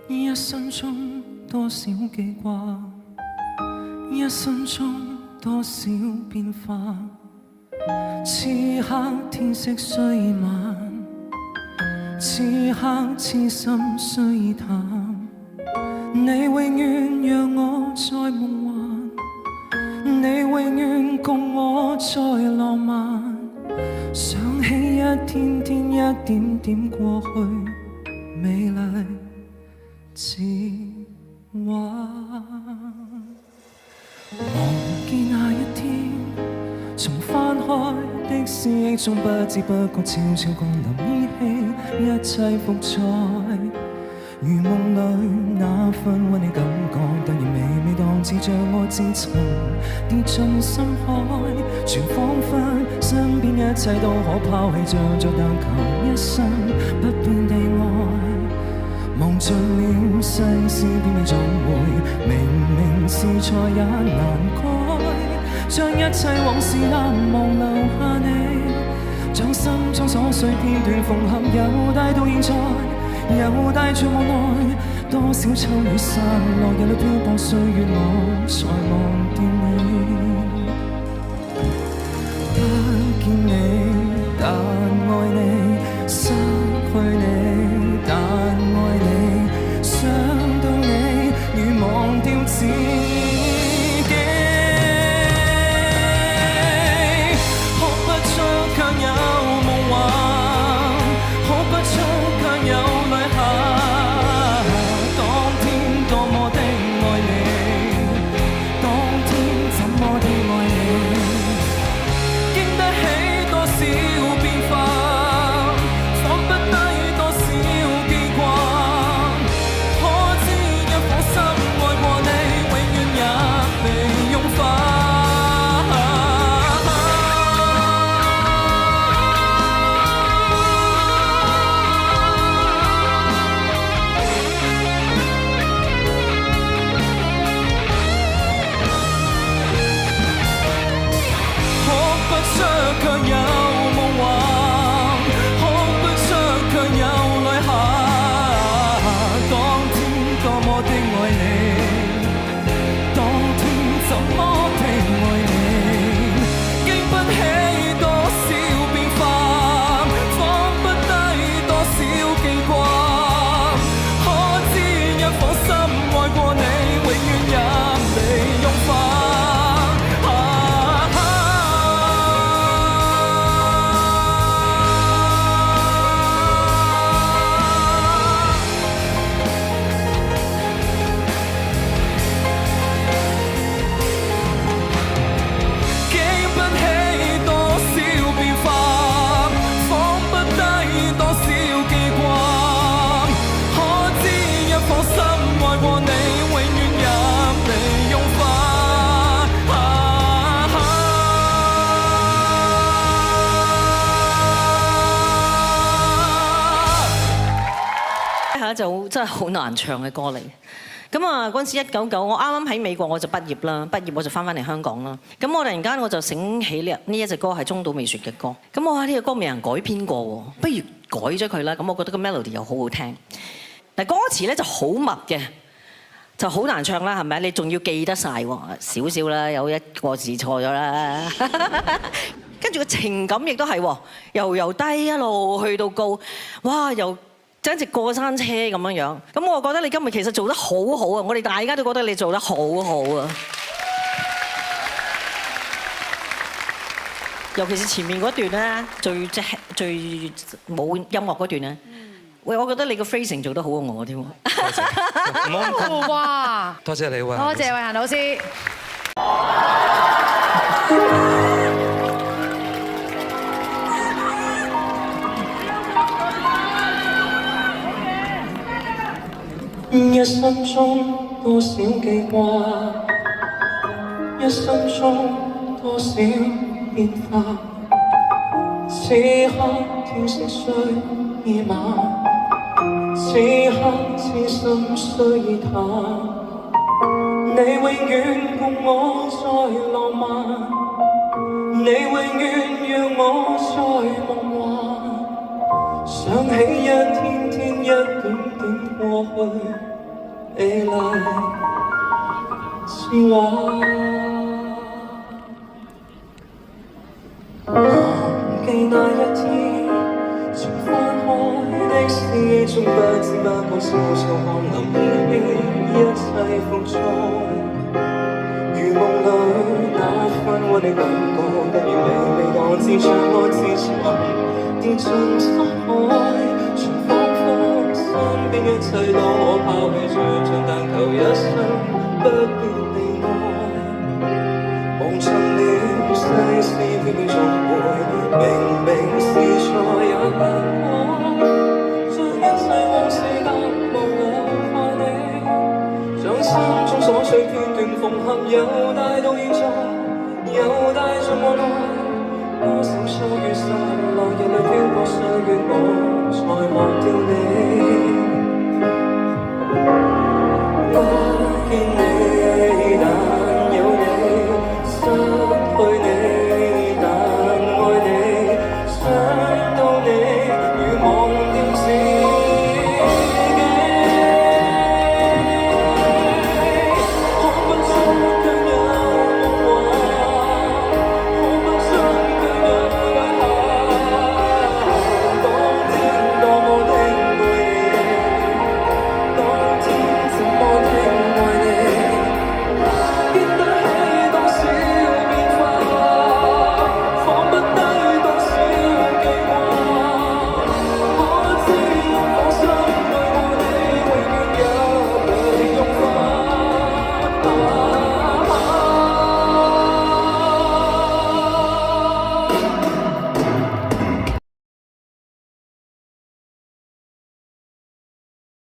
一生中多少記掛，一生中多少變化。此刻天色雖晚，此刻痴心雖淡。你永遠讓我在夢幻，你永遠共我在浪漫。想起一天天一點點過去，美麗似畫。望見那一天，從翻開的思憶中，不知不覺悄悄降臨，依稀一切復在。如夢裏那份溫暖感覺，突然微微蕩至像我自尋跌進深海，全彷彿身邊一切都可拋棄，像在但求一生不變地愛。望盡了世事變你總會，明明是錯也難改，將一切往事淡忘留下你，將心中瑣碎片段縫合，由大到現在，又帶着無奈，多少秋雨散落，日裏漂泊歲月，我才忘掉你。不見你，但愛你；失去你，但愛你。想到你，如忘掉自己。哭不出，卻有夢幻；哭不出，卻有淚下。當天多麼的愛你，當天怎麼的愛你，經得起多少變化，放不低多少記掛。可知一顆心愛過你，永遠也未融化。卻有夢幻，哭不出卻有淚下。當天多麼的愛你，當天怎麼的愛你，經不起多少變化，放不低多少記掛。可知一顆心愛過你，永遠也未融化。就真係好難唱嘅歌嚟。咁啊嗰陣時1990，我啱啱喺美國我就畢業啦，畢業我就翻返嚟香港啦。咁我突然間我就醒起呢一隻歌係中島美雪嘅歌。咁我話呢個歌未人改編過喎，不如改咗佢啦。咁我覺得個 melody 又好好聽。但歌詞咧就好密嘅，就好難唱啦，係咪？你仲要記得晒喎，少少啦，有一個字錯咗啦。跟住個情感亦都係喎，由低一路去到高，哇又〜真係過山車咁樣樣，咁我覺得你今日其實做得好好啊！我哋大家都覺得你做得好好啊，尤其是前面嗰段咧，最冇音樂嗰段咧，喂，我覺得你個 phrasing 做得好過我添喎。哇！多謝你喎，多謝慧嫻老師。一生中多少記掛，一生中多少變化。此刻天色雖已晚，此刻痴心雖已淡。你永遠共我在浪漫，你永遠讓我在夢幻，想起一天天一點點過去，美麗似畫。忘記那一天，從翻開的詩中不知不覺悄悄降臨依稀，一切復在。如夢裏那份溫的感覺，突然微蕩至將愛自尋，跌進深海，全彷彿身邊一切當我拋棄絕盡，但求一生不必離愛。望盡了世事偏偏總會，明明是錯也不改，將一切往事淡忘留下你，將心中所需片段縫合，又帶到現在，又帶着我愛。多少疏於失落，日裏飄過歲月，我才忘掉你。